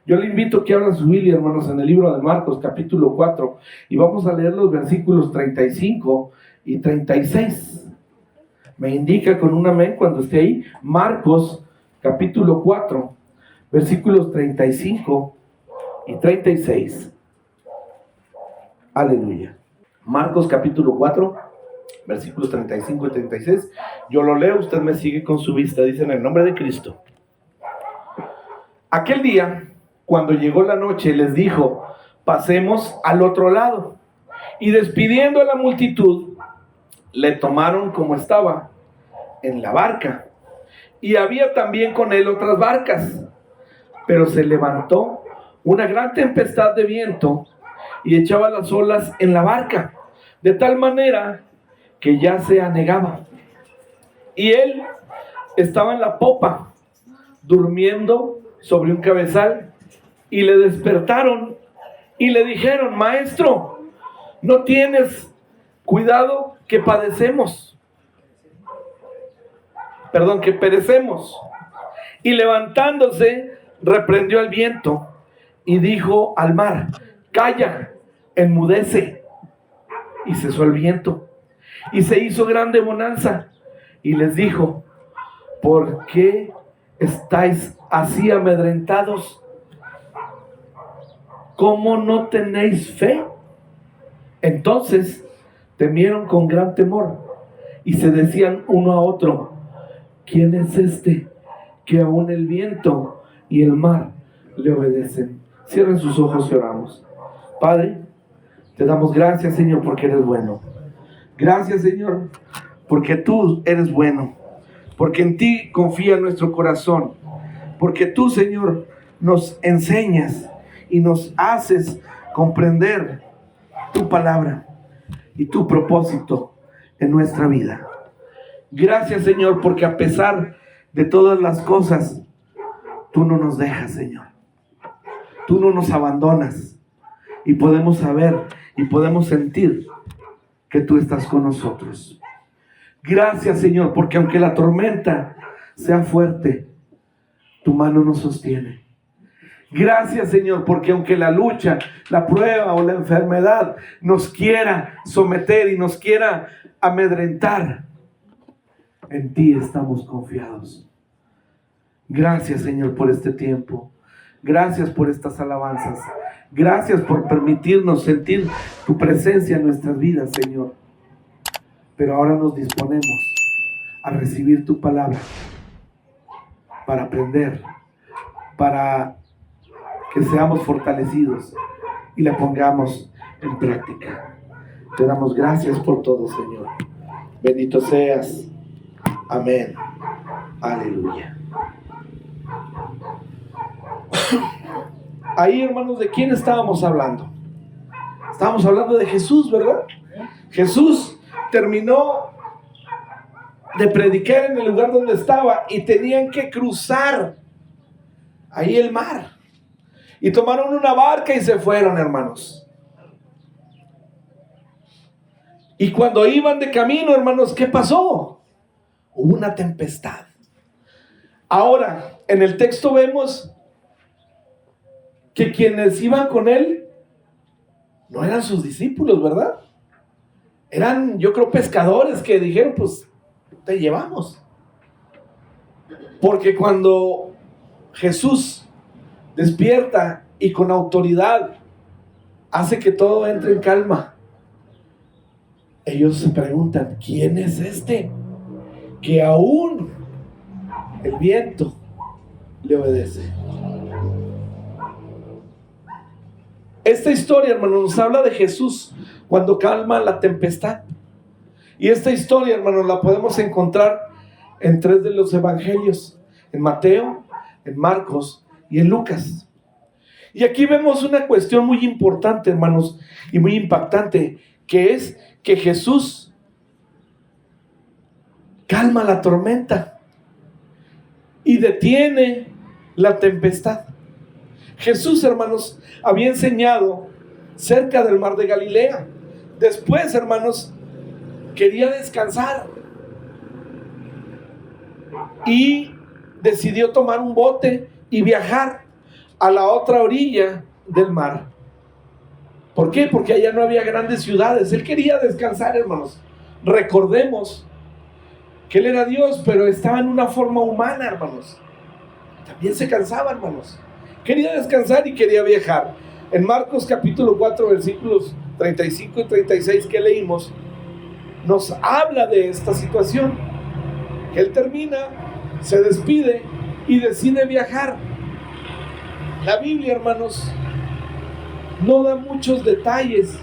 Yo le invito a que abran su Biblia, hermanos, en el libro de Marcos, capítulo 4, y vamos a leer los versículos 35 y 36. Me indica con un amén cuando esté ahí. Marcos, capítulo 4, versículos 35 y 36. Aleluya. Marcos, capítulo 4, versículos 35 y 36. Yo lo leo, usted me sigue con su vista. Dice: en el nombre de Cristo. Aquel día, cuando llegó la noche, les dijo: pasemos al otro lado. Y despidiendo a la multitud, le tomaron como estaba, en la barca. Y había también con él otras barcas. Pero se levantó una gran tempestad de viento y echaba las olas en la barca, de tal manera que ya se anegaba. Y él estaba en la popa, durmiendo sobre un cabezal, y le despertaron y le dijeron: maestro, ¿no tienes cuidado que que perecemos? Y levantándose, reprendió al viento y dijo al mar: calla, enmudece. Y cesó el viento y se hizo grande bonanza. Y les dijo: ¿por qué estáis así amedrentados? ¿Cómo no tenéis fe? Entonces temieron con gran temor y se decían uno a otro: ¿quién es este que aún el viento y el mar le obedecen? Cierren sus ojos y oramos. Padre, te damos gracias, Señor, porque eres bueno. Gracias, Señor, porque tú eres bueno, porque en ti confía nuestro corazón, porque tú, Señor, nos enseñas y nos haces comprender tu palabra y tu propósito en nuestra vida. Gracias, Señor, porque a pesar de todas las cosas, tú no nos dejas, Señor. Tú no nos abandonas, y podemos saber y podemos sentir que tú estás con nosotros. Gracias, Señor, porque aunque la tormenta sea fuerte, tu mano nos sostiene. Gracias, Señor, porque aunque la lucha, la prueba o la enfermedad nos quiera someter y nos quiera amedrentar, en ti estamos confiados. Gracias, Señor, por este tiempo. Gracias por estas alabanzas. Gracias por permitirnos sentir tu presencia en nuestras vidas, Señor. Pero ahora nos disponemos a recibir tu palabra para aprender, para que seamos fortalecidos y la pongamos en práctica. Te damos gracias por todo, Señor. Bendito seas. Amén. Aleluya. Ahí, hermanos, ¿de quién estábamos hablando? Estábamos hablando de Jesús, ¿verdad? Jesús terminó de predicar en el lugar donde estaba y tenían que cruzar ahí el mar. Y tomaron una barca y se fueron, hermanos. Y cuando iban de camino, hermanos, ¿qué pasó? Hubo una tempestad. Ahora, en el texto vemos que quienes iban con él no eran sus discípulos, ¿verdad? Eran, yo creo, pescadores que dijeron: pues te llevamos. Porque cuando Jesús despierta y con autoridad hace que todo entre en calma, ellos se preguntan: ¿quién es este que aún el viento le obedece? Esta historia, hermano, nos habla de Jesús cuando calma la tempestad. Y esta historia, hermano, la podemos encontrar en 3 de los evangelios: en Mateo, en Marcos y en Lucas. Y aquí vemos una cuestión muy importante, hermanos, y muy impactante, que es que Jesús calma la tormenta y detiene la tempestad. Jesús, hermanos, había enseñado cerca del mar de Galilea. Después, hermanos, quería descansar y decidió tomar un bote y viajar a la otra orilla del mar. ¿Por qué? Porque allá no había grandes ciudades. Él quería descansar, hermanos. Recordemos que Él era Dios, pero estaba en una forma humana, hermanos. También se cansaba, hermanos. Quería descansar y quería viajar. En Marcos capítulo 4, versículos 35 y 36 que leímos, nos habla de esta situación. Él termina, se despide y decide viajar. La Biblia, hermanos, no da muchos detalles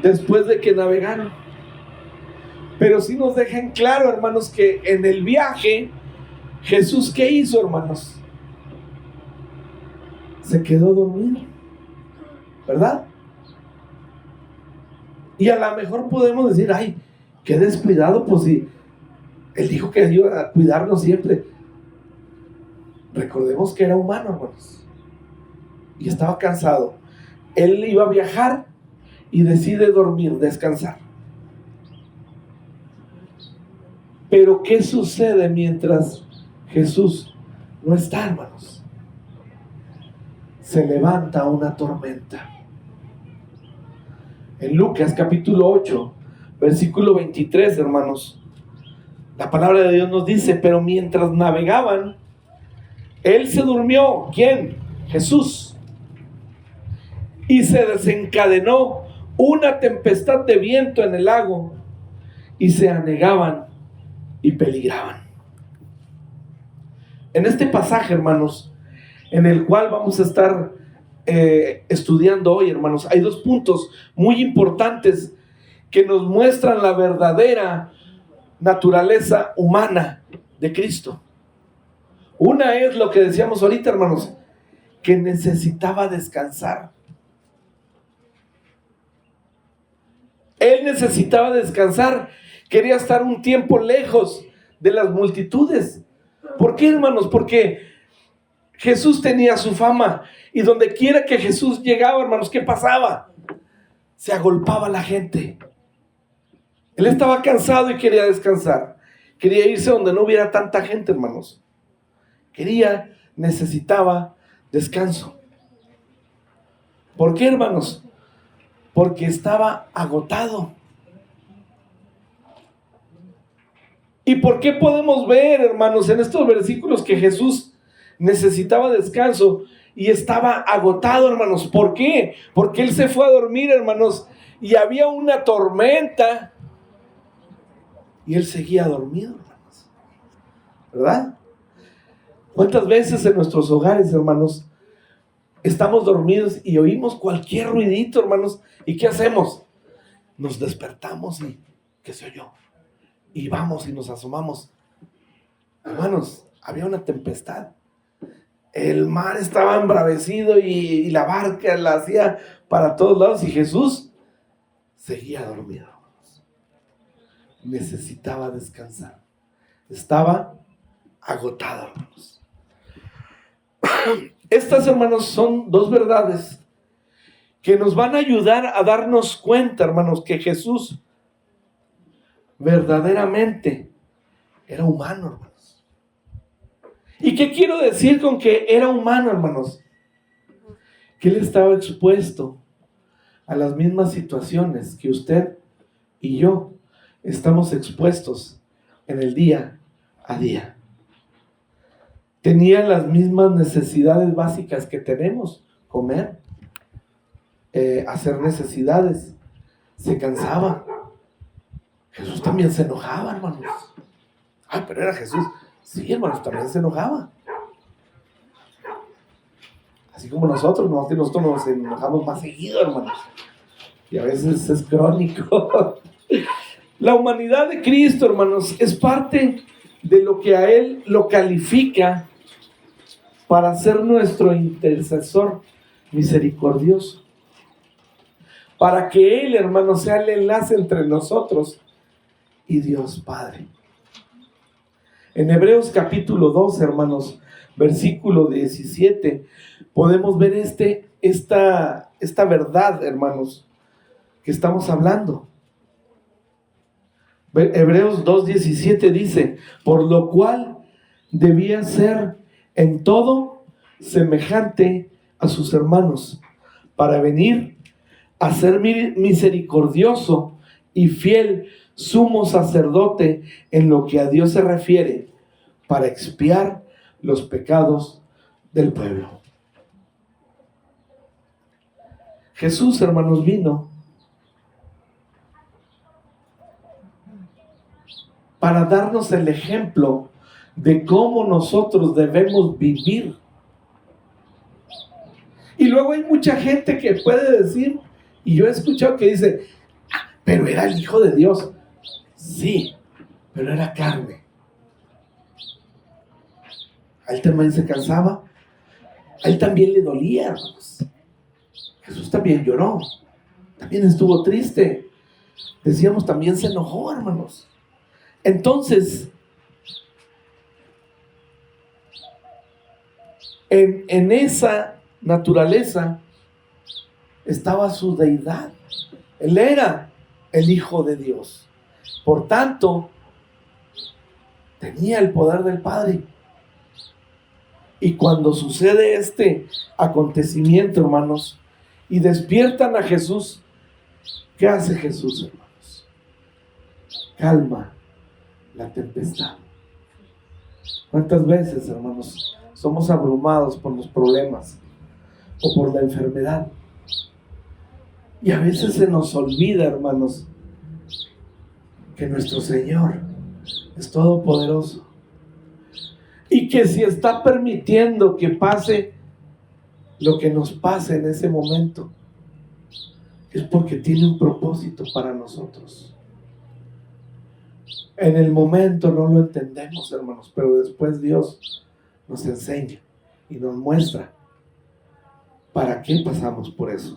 después de que navegaron, pero sí nos dejan claro, hermanos, que en el viaje Jesús, ¿qué hizo, hermanos? Se quedó dormido, ¿verdad? Y a lo mejor podemos decir, ay, qué descuidado, pues si Él dijo que iba a cuidarnos siempre. Recordemos que era humano, hermanos, y estaba cansado. Él iba a viajar y decide dormir, descansar. Pero ¿qué sucede mientras Jesús no está, hermanos? Se levanta una tormenta. En Lucas capítulo 8, versículo 23, hermanos, la palabra de Dios nos dice, pero mientras navegaban, Él se durmió. ¿Quién? Jesús. Y se desencadenó una tempestad de viento en el lago, y se anegaban y peligraban. En este pasaje, hermanos, en el cual vamos a estar estudiando hoy, hermanos, hay dos puntos muy importantes que nos muestran la verdadera naturaleza humana de Cristo. Una es lo que decíamos ahorita, hermanos, que necesitaba descansar. Él necesitaba descansar, quería estar un tiempo lejos de las multitudes. ¿Por qué, hermanos? Porque Jesús tenía su fama, y donde quiera que Jesús llegaba, hermanos, ¿qué pasaba? Se agolpaba la gente. Él estaba cansado y quería descansar. Quería irse donde no hubiera tanta gente, hermanos. Necesitaba descanso. ¿Por qué, hermanos? Porque estaba agotado. ¿Y por qué podemos ver, hermanos, en estos versículos que Jesús necesitaba descanso y estaba agotado, hermanos? ¿Por qué? Porque Él se fue a dormir, hermanos, y había una tormenta y Él seguía dormido, hermanos, ¿verdad? ¿Cuántas veces en nuestros hogares, hermanos, estamos dormidos y oímos cualquier ruidito, hermanos? ¿Y qué hacemos? Nos despertamos y ¿qué se oyó? Y vamos y nos asomamos. Hermanos, había una tempestad. El mar estaba embravecido y la barca la hacía para todos lados, y Jesús seguía dormido. Necesitaba descansar. Estaba agotado, hermanos. Estas, hermanos, son dos verdades que nos van a ayudar a darnos cuenta, hermanos, que Jesús verdaderamente era humano, hermanos. ¿Y qué quiero decir con que era humano, hermanos? Que Él estaba expuesto a las mismas situaciones que usted y yo estamos expuestos en el día a día. Tenía las mismas necesidades básicas que tenemos: comer, hacer necesidades. Se cansaba. Jesús también se enojaba, hermanos. Ah, pero era Jesús. Sí, hermanos, también se enojaba. Así como nosotros nos enojamos más seguido, hermanos. Y a veces es crónico. La humanidad de Cristo, hermanos, es parte de lo que a Él lo califica para ser nuestro intercesor misericordioso. Para que Él, hermanos, sea el enlace entre nosotros y Dios Padre. En Hebreos capítulo 2, hermanos, versículo 17, podemos ver esta verdad, hermanos, que estamos hablando. Hebreos 2:17 dice: por lo cual debía ser en todo semejante a sus hermanos, para venir a ser misericordioso y fiel sumo sacerdote en lo que a Dios se refiere, para expiar los pecados del pueblo. Jesús, hermanos, vino para darnos el ejemplo de cómo nosotros debemos vivir. Y luego hay mucha gente que puede decir, y yo he escuchado que dice, pero era el Hijo de Dios. Sí, pero era carne. A él también se cansaba, a él también le dolía, hermanos. Jesús también lloró, también estuvo triste. Decíamos, también se enojó, hermanos. Entonces, en esa naturaleza estaba su deidad. Él era el Hijo de Dios. Por tanto, tenía el poder del Padre. Y cuando sucede este acontecimiento, hermanos, y despiertan a Jesús, ¿qué hace Jesús, hermanos? Calma la tempestad. ¿Cuántas veces, hermanos, somos abrumados por los problemas o por la enfermedad? Y a veces se nos olvida, hermanos, que nuestro Señor es todopoderoso y que si está permitiendo que pase lo que nos pase en ese momento, es porque tiene un propósito para nosotros. En el momento no lo entendemos, hermanos, pero después Dios nos enseña y nos muestra para qué pasamos por eso.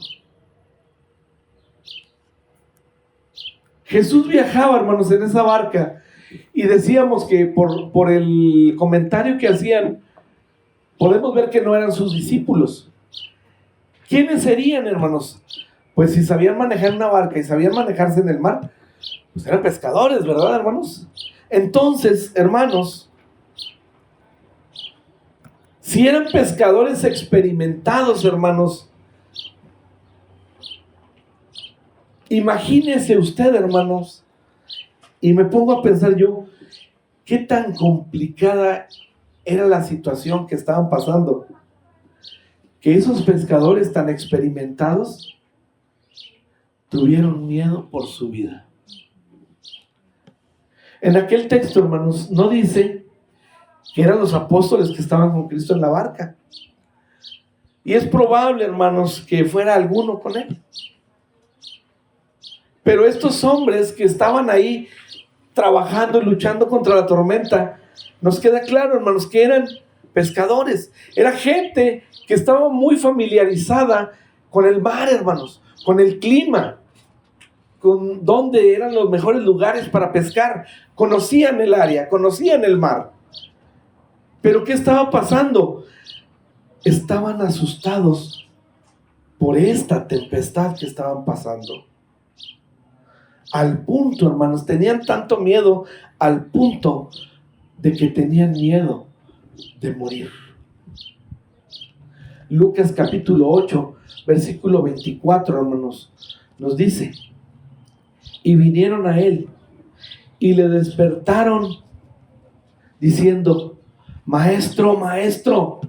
Jesús viajaba, hermanos, en esa barca, y decíamos que por el comentario que hacían, podemos ver que no eran sus discípulos. ¿Quiénes serían, hermanos? Pues si sabían manejar una barca y sabían manejarse en el mar, pues eran pescadores, ¿verdad, hermanos? Entonces, hermanos, si eran pescadores experimentados, hermanos, imagínese usted, hermanos, y me pongo a pensar yo, qué tan complicada era la situación que estaban pasando, que esos pescadores tan experimentados tuvieron miedo por su vida. En aquel texto, hermanos, no dice que eran los apóstoles que estaban con Cristo en la barca. Y es probable, hermanos, que fuera alguno con él. Pero estos hombres que estaban ahí trabajando y luchando contra la tormenta, nos queda claro, hermanos, que eran pescadores. Era gente que estaba muy familiarizada con el mar, hermanos, con el clima, con dónde eran los mejores lugares para pescar. Conocían el área, conocían el mar. Pero ¿qué estaba pasando? Estaban asustados por esta tempestad que estaban pasando. Al punto, hermanos, tenían tanto miedo, al punto de que tenían miedo de morir. Lucas capítulo 8, versículo 24, hermanos, nos dice: y vinieron a él y le despertaron diciendo: Maestro, maestro,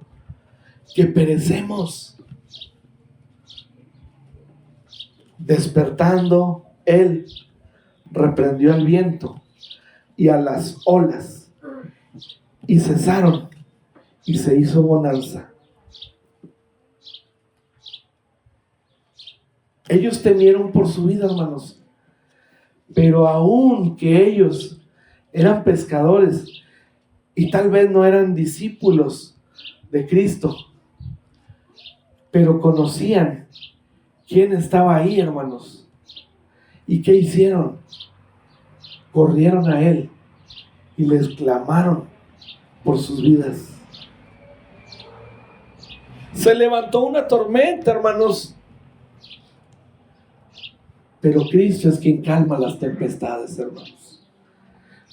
que perecemos. Despertando él, reprendió al viento y a las olas, y cesaron, y se hizo bonanza. Ellos temieron por su vida, hermanos, pero aun que ellos eran pescadores y tal vez no eran discípulos de Cristo, pero conocían quién estaba ahí, hermanos. ¿Y qué hicieron? Corrieron a él y les clamaron por sus vidas. Se levantó una tormenta, hermanos, pero Cristo es quien calma las tempestades, hermanos.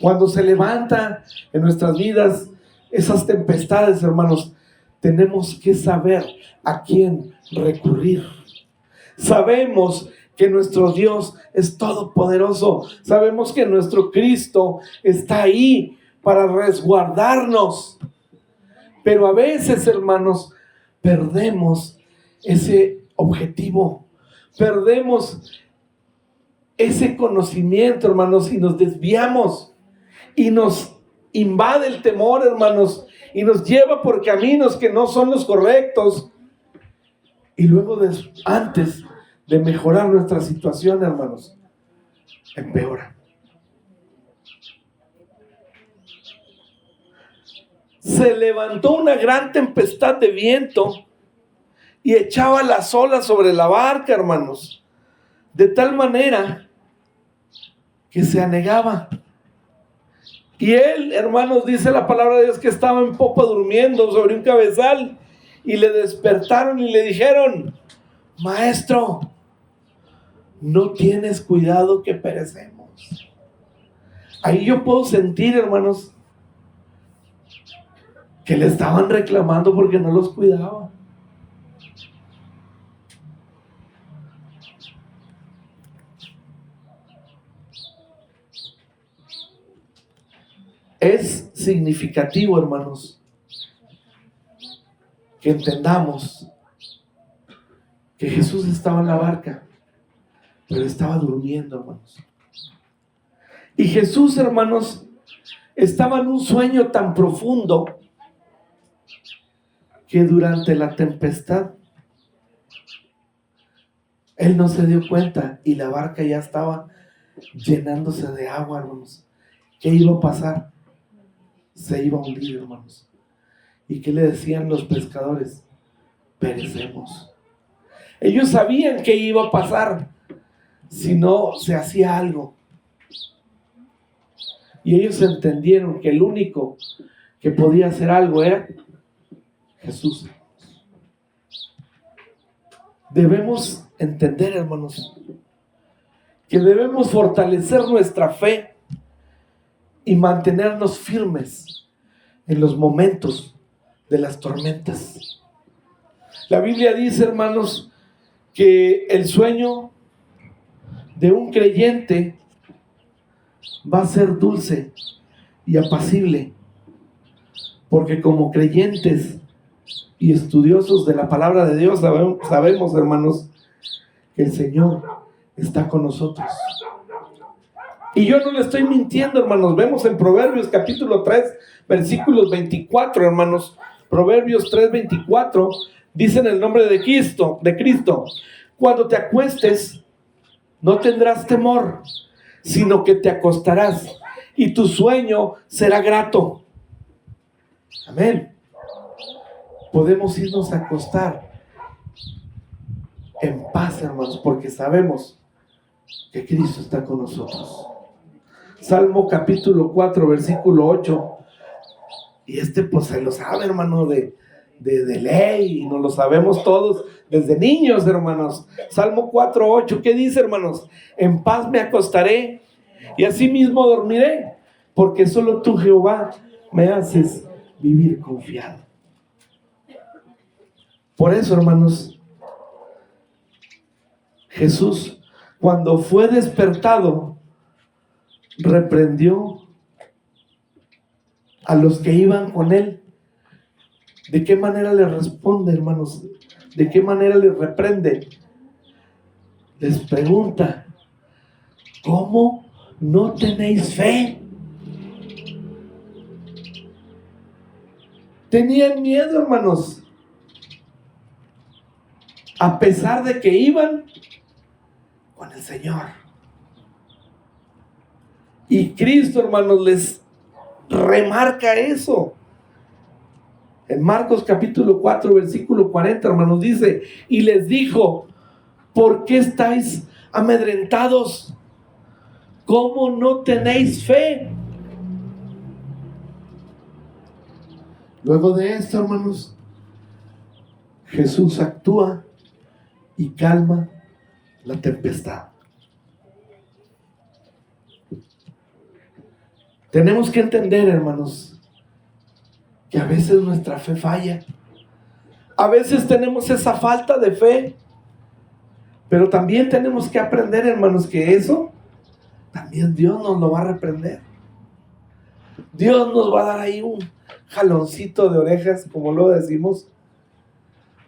Cuando se levanta en nuestras vidas esas tempestades, hermanos, tenemos que saber a quién recurrir. Sabemos que nuestro Dios es todopoderoso. Sabemos que nuestro Cristo está ahí para resguardarnos. Pero a veces, hermanos, perdemos ese objetivo. Perdemos ese conocimiento, hermanos, y nos desviamos. Y nos invade el temor, hermanos, y nos lleva por caminos que no son los correctos. Y luego, antes de mejorar nuestra situación, hermanos, empeora. Se levantó una gran tempestad de viento y echaba las olas sobre la barca, hermanos, de tal manera que se anegaba. Y él, hermanos, dice la palabra de Dios que estaba en popa durmiendo sobre un cabezal, y le despertaron y le dijeron: Maestro, ¿no tienes cuidado que perecemos? Ahí yo puedo sentir, hermanos, que le estaban reclamando porque no los cuidaba. Es significativo, hermanos, que entendamos que Jesús estaba en la barca, pero estaba durmiendo, hermanos. Y Jesús, hermanos, estaba en un sueño tan profundo que durante la tempestad él no se dio cuenta y la barca ya estaba llenándose de agua, hermanos. ¿Qué iba a pasar? Se iba a hundir, hermanos. ¿Y qué le decían los pescadores? Perecemos. Ellos sabían qué iba a pasar si no se hacía algo. Y ellos entendieron que el único que podía hacer algo era Jesús. Debemos entender, hermanos, que debemos fortalecer nuestra fe y mantenernos firmes en los momentos de las tormentas. La Biblia dice, hermanos, que el sueño de un creyente va a ser dulce y apacible, porque como creyentes y estudiosos de la palabra de Dios sabemos, hermanos, que el Señor está con nosotros. Y yo no le estoy mintiendo, hermanos. Vemos en Proverbios capítulo 3, versículos 24, hermanos. Proverbios 3, 24, dice en el nombre de Cristo, cuando te acuestes, no tendrás temor, sino que te acostarás y tu sueño será grato. Amén. Podemos irnos a acostar en paz, hermanos, porque sabemos que Cristo está con nosotros. Salmo capítulo 4, versículo 8. Y pues se lo sabe, hermano, de ley, y nos lo sabemos todos desde niños, hermanos. Salmo 4, 8, ¿qué dice, hermanos? En paz me acostaré y asimismo dormiré, porque solo tú, Jehová, me haces vivir confiado. Por eso, hermanos, Jesús, cuando fue despertado, reprendió a los que iban con él. ¿De qué manera les responde, hermanos? ¿De qué manera les reprende? Les pregunta: ¿cómo no tenéis fe? Tenían miedo, hermanos, a pesar de que iban con el Señor. Y Cristo, hermanos, les remarca eso. En Marcos capítulo 4, versículo 40, hermanos, dice: y les dijo: ¿por qué estáis amedrentados? ¿Cómo no tenéis fe? Luego de esto, hermanos, Jesús actúa y calma la tempestad. Tenemos que entender, hermanos, que a veces nuestra fe falla. A veces tenemos esa falta de fe. Pero también tenemos que aprender, hermanos, que eso también Dios nos lo va a reprender. Dios nos va a dar ahí un jaloncito de orejas, como lo decimos,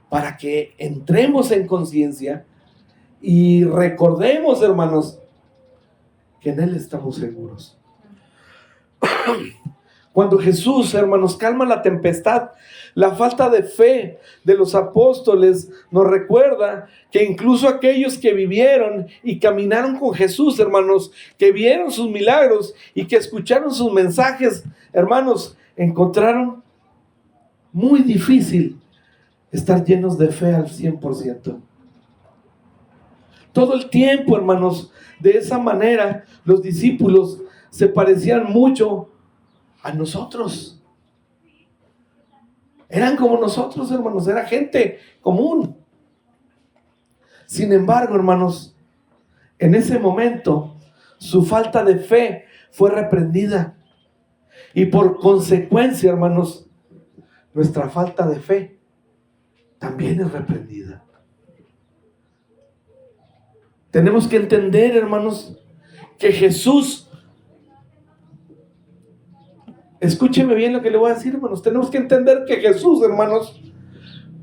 para que entremos en conciencia y recordemos, hermanos, que en Él estamos seguros. Cuando Jesús, hermanos, calma la tempestad, la falta de fe de los apóstoles nos recuerda que incluso aquellos que vivieron y caminaron con Jesús, hermanos, que vieron sus milagros y que escucharon sus mensajes, hermanos, encontraron muy difícil estar llenos de fe al 100%. Todo el tiempo, hermanos, de esa manera, los discípulos se parecían mucho a nosotros. Eran como nosotros, hermanos, era gente común. Sin embargo, hermanos, en ese momento, su falta de fe fue reprendida. Y por consecuencia, hermanos, nuestra falta de fe también es reprendida. Tenemos que entender, hermanos, que Jesús, escúcheme bien lo que le voy a decir, hermanos, tenemos que entender que Jesús, hermanos,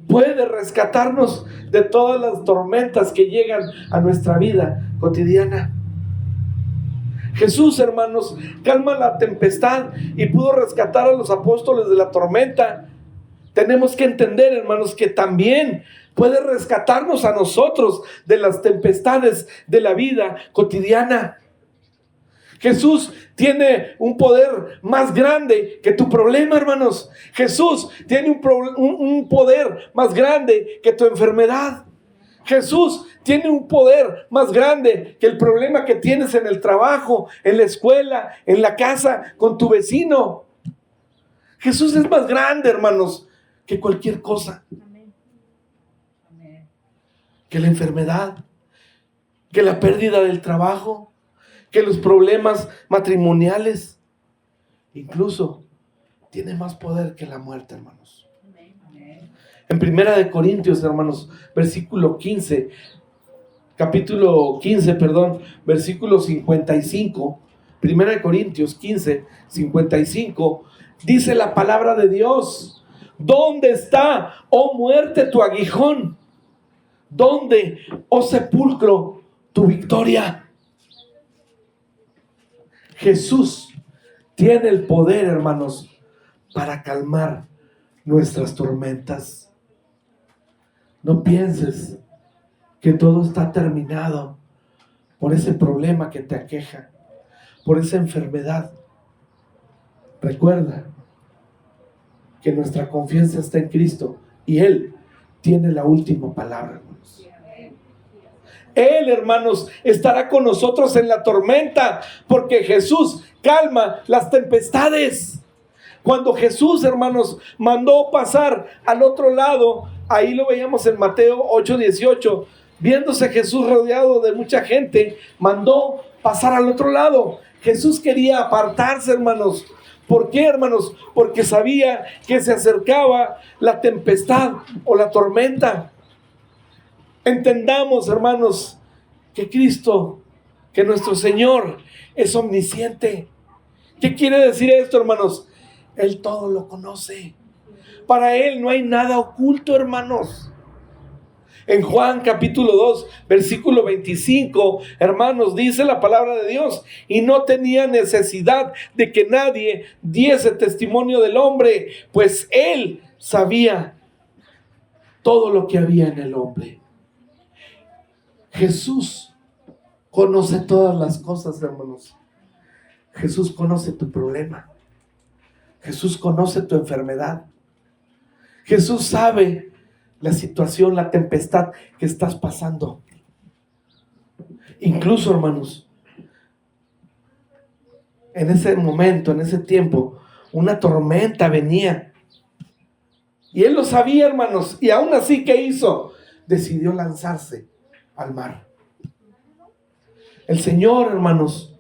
puede rescatarnos de todas las tormentas que llegan a nuestra vida cotidiana. Jesús, hermanos, calma la tempestad y pudo rescatar a los apóstoles de la tormenta. Tenemos que entender, hermanos, que también puede rescatarnos a nosotros de las tempestades de la vida cotidiana. Jesús tiene un poder más grande que tu problema, hermanos. Jesús tiene un poder más grande que tu enfermedad. Jesús tiene un poder más grande que el problema que tienes en el trabajo, en la escuela, en la casa, con tu vecino. Jesús es más grande, hermanos, que cualquier cosa. Que la enfermedad, que la pérdida del trabajo, que los problemas matrimoniales. Incluso tiene más poder que la muerte, hermanos. En 1 Corintios, hermanos, capítulo 15, versículo 55, 1 Corintios 15, 55, dice la palabra de Dios: ¿dónde está, oh muerte, tu aguijón? ¿Dónde, oh sepulcro, tu victoria? Jesús tiene el poder, hermanos, para calmar nuestras tormentas. No pienses que todo está terminado por ese problema que te aqueja, por esa enfermedad. Recuerda que nuestra confianza está en Cristo y Él tiene la última palabra, hermanos. Él, hermanos, estará con nosotros en la tormenta, porque Jesús calma las tempestades. Cuando Jesús, hermanos, mandó pasar al otro lado, ahí lo veíamos en Mateo 8:18, viéndose Jesús rodeado de mucha gente, mandó pasar al otro lado. Jesús quería apartarse, hermanos. ¿Por qué, hermanos? Porque sabía que se acercaba la tempestad o la tormenta. Entendamos, hermanos, que Cristo, que nuestro Señor es omnisciente. ¿Qué quiere decir esto, hermanos? Él todo lo conoce. Para Él no hay nada oculto, hermanos. En Juan capítulo 2, versículo 25, hermanos, dice la palabra de Dios: y no tenía necesidad de que nadie diese testimonio del hombre, pues Él sabía todo lo que había en el hombre. Jesús conoce todas las cosas, hermanos. Jesús conoce tu problema. Jesús conoce tu enfermedad. Jesús sabe la situación, la tempestad que estás pasando. Incluso, hermanos, en ese momento, en ese tiempo, una tormenta venía. Y Él lo sabía, hermanos. Y aún así, ¿qué hizo? Decidió lanzarse al mar. El Señor, hermanos,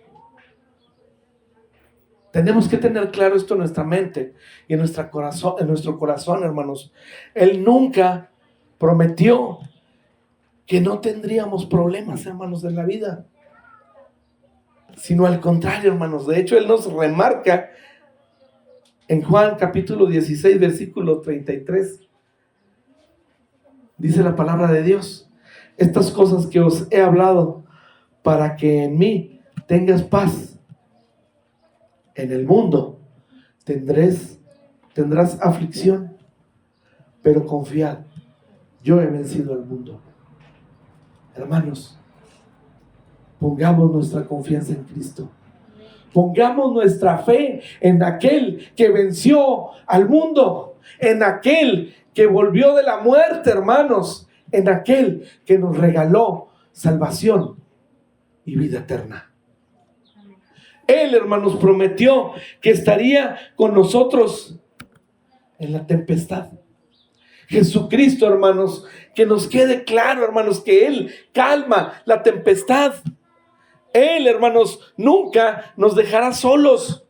Tenemos que tener claro esto en nuestra mente y en nuestro corazón, hermanos. Él nunca prometió que no tendríamos problemas, hermanos, en la vida, sino al contrario, hermanos. De hecho, Él nos remarca en Juan capítulo 16, versículo 33. Dice la palabra de Dios: estas cosas que os he hablado, para que en mí tengas paz. En el mundo tendrás aflicción, pero confiad, yo he vencido al mundo. Hermanos, pongamos nuestra confianza en Cristo. Pongamos nuestra fe en aquel que venció al mundo, en aquel que volvió de la muerte, hermanos, en aquel que nos regaló salvación y vida eterna. Él, hermanos, prometió que estaría con nosotros en la tempestad. Jesucristo, hermanos, que nos quede claro, hermanos, que Él calma la tempestad. Él, hermanos, nunca nos dejará solos.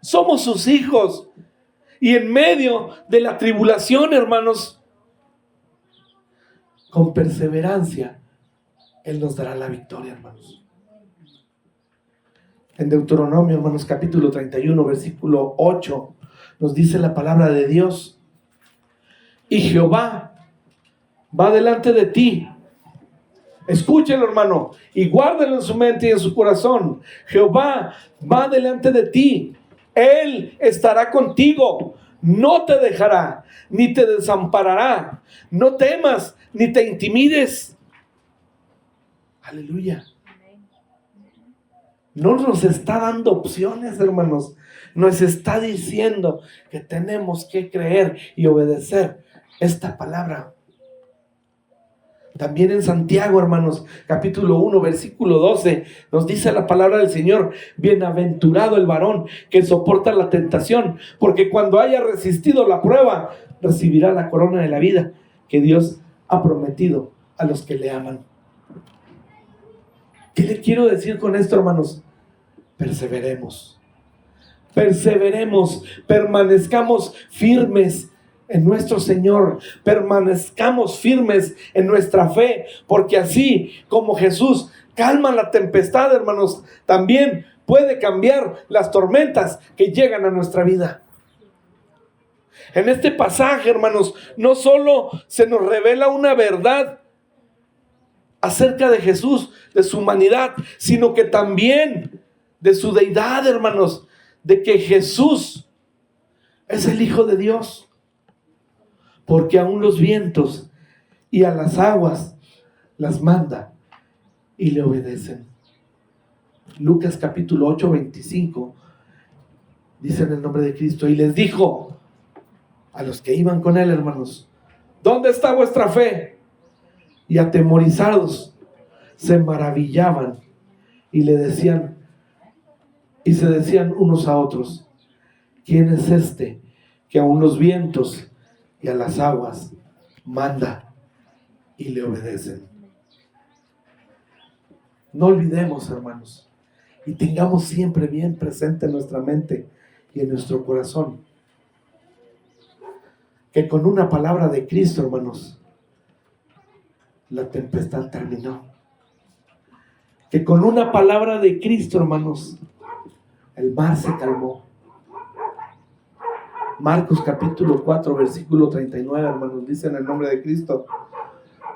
Somos sus hijos. Y en medio de la tribulación, hermanos, con perseverancia, Él nos dará la victoria, hermanos. En Deuteronomio, hermanos, capítulo 31, versículo 8, nos dice la palabra de Dios: y Jehová va delante de ti. Escúchenlo, hermano, y guárdenlo en su mente y en su corazón. Jehová va delante de ti. Él estará contigo. No te dejará, ni te desamparará. No temas, ni te intimides. Aleluya. No nos está dando opciones, hermanos. Nos está diciendo que tenemos que creer y obedecer esta palabra. También en Santiago, hermanos, capítulo 1, versículo 12, nos dice la palabra del Señor: bienaventurado el varón que soporta la tentación, porque cuando haya resistido la prueba, recibirá la corona de la vida que Dios ha prometido a los que le aman. ¿Qué le quiero decir con esto, hermanos? Perseveremos, permanezcamos firmes en nuestro Señor, permanezcamos firmes en nuestra fe, porque así como Jesús calma la tempestad, hermanos, también puede cambiar las tormentas que llegan a nuestra vida. En este pasaje, hermanos, no solo se nos revela una verdad acerca de Jesús, de su humanidad, sino que también de su deidad, hermanos, de que Jesús es el Hijo de Dios, porque aún los vientos y a las aguas las manda y le obedecen. Lucas capítulo 8, 25 dice en el nombre de Cristo: y les dijo a los que iban con él, hermanos: ¿dónde está vuestra fe? Y atemorizados se maravillaban y le decían, y se decían unos a otros: ¿quién es este que aún los vientos y a las aguas manda y le obedecen? No olvidemos, hermanos, y tengamos siempre bien presente en nuestra mente y en nuestro corazón, que con una palabra de Cristo, hermanos, la tempestad terminó. Que con una palabra de Cristo, hermanos, el mar se calmó. Marcos capítulo 4, versículo 39, hermanos, dice en el nombre de Cristo: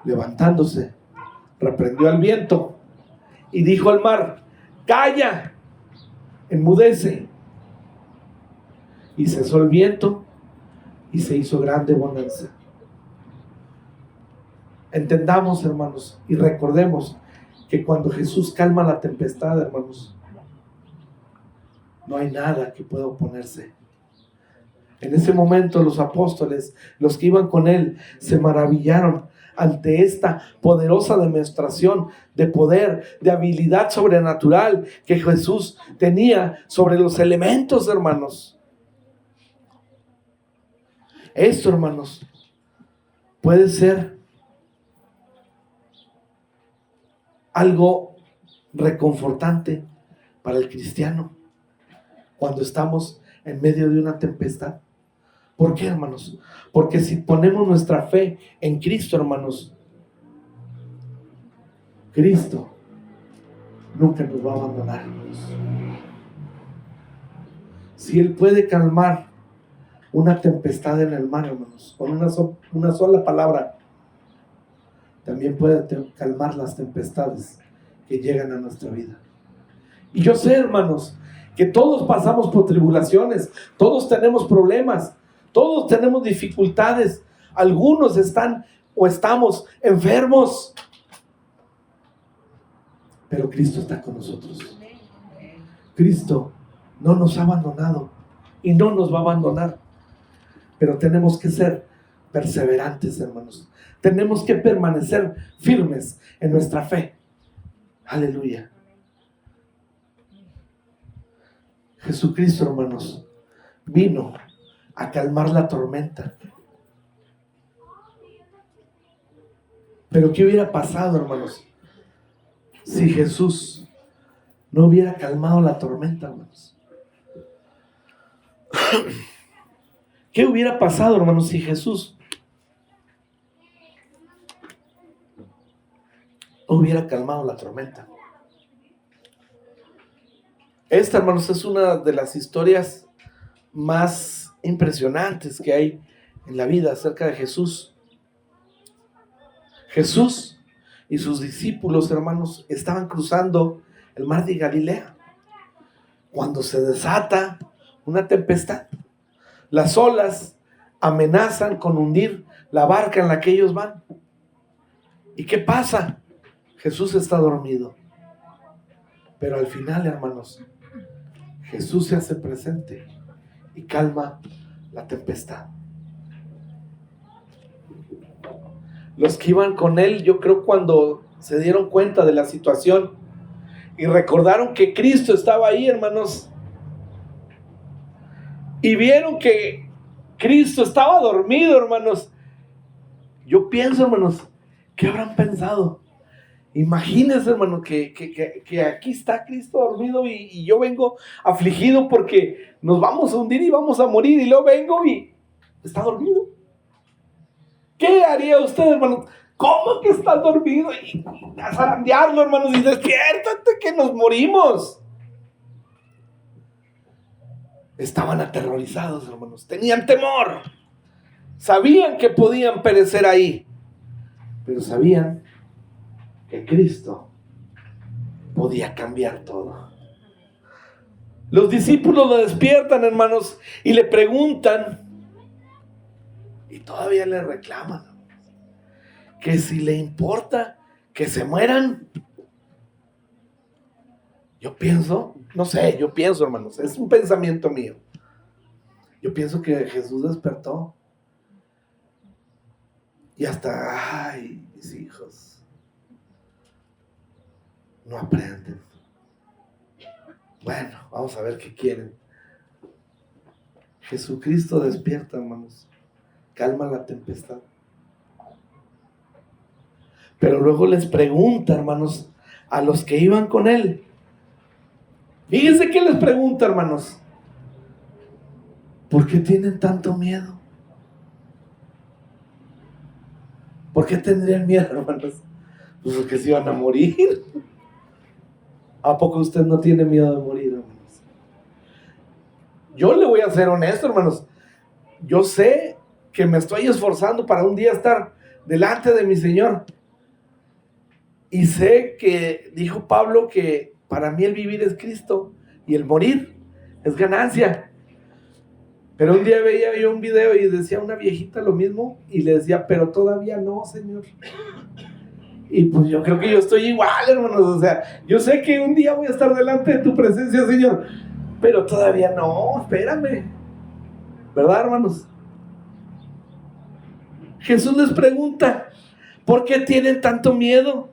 levantándose, reprendió al viento y dijo al mar: calla, enmudece. Y cesó el viento y se hizo grande bonanza. Entendamos, hermanos, y recordemos que cuando Jesús calma la tempestad, hermanos, no hay nada que pueda oponerse. En ese momento los apóstoles, los que iban con él, se maravillaron ante esta poderosa demostración de poder, de habilidad sobrenatural que Jesús tenía sobre los elementos, hermanos. Esto, hermanos, puede ser algo reconfortante para el cristiano, cuando estamos en medio de una tempestad. ¿Por qué, hermanos? Porque si ponemos nuestra fe en Cristo, hermanos, Cristo nunca nos va a abandonar, hermanos. Si Él puede calmar una tempestad en el mar, hermanos, con una sola palabra, también puede calmar las tempestades que llegan a nuestra vida. Y yo sé, hermanos, que todos pasamos por tribulaciones, todos tenemos problemas, todos tenemos dificultades, algunos están o estamos enfermos, pero Cristo está con nosotros. Cristo no nos ha abandonado y no nos va a abandonar, pero tenemos que ser perseverantes, hermanos. Tenemos que permanecer firmes en nuestra fe. Aleluya. Jesucristo, hermanos, vino a calmar la tormenta. Pero ¿qué hubiera pasado, hermanos, si Jesús no hubiera calmado la tormenta, hermanos? ¿Qué hubiera pasado, hermanos, si Jesús no hubiera calmado la tormenta? Esta, hermanos, es una de las historias más impresionantes que hay en la vida acerca de Jesús. Jesús y sus discípulos, hermanos, estaban cruzando el mar de Galilea cuando se desata una tempestad. Las olas amenazan con hundir la barca en la que ellos van. ¿Y qué pasa? Jesús está dormido. Pero al final, hermanos, Jesús se hace presente y calma la tempestad. Los que iban con él, yo creo, cuando se dieron cuenta de la situación y recordaron que Cristo estaba ahí, hermanos, y vieron que Cristo estaba dormido, hermanos, yo pienso, hermanos, ¿qué habrán pensado? Imagínense, hermano, que aquí está Cristo dormido y yo vengo afligido porque nos vamos a hundir y vamos a morir, y luego vengo y está dormido. ¿Qué haría usted, hermano? ¿Cómo que está dormido? Y a zarandearlo, hermanos, y despiértate que nos morimos. Estaban aterrorizados, hermanos, tenían temor, sabían que podían perecer ahí, pero sabían que Cristo podía cambiar todo. Los discípulos lo despiertan, hermanos, y le preguntan, y todavía le reclaman, que si le importa que se mueran. Yo pienso, hermanos, es un pensamiento mío. Yo pienso que Jesús despertó y hasta, ay, mis hijos no aprenden. Bueno, vamos a ver qué quieren. Jesucristo despierta, hermanos, calma la tempestad. Pero luego les pregunta, hermanos, a los que iban con él. Fíjense que les pregunta, hermanos, ¿por qué tienen tanto miedo? ¿Por qué tendrían miedo, hermanos? Pues porque se iban a morir. ¿A poco usted no tiene miedo de morir, hermanos? Yo le voy a ser honesto, hermanos. Yo sé que me estoy esforzando para un día estar delante de mi Señor. Y sé que dijo Pablo que para mí el vivir es Cristo y el morir es ganancia. Pero un día veía yo un video y decía una viejita lo mismo y le decía, pero todavía no, Señor. Y pues yo creo que yo estoy igual, hermanos. O sea, yo sé que un día voy a estar delante de tu presencia, Señor, pero todavía no, espérame. ¿Verdad, hermanos? Jesús les pregunta, ¿por qué tienen tanto miedo?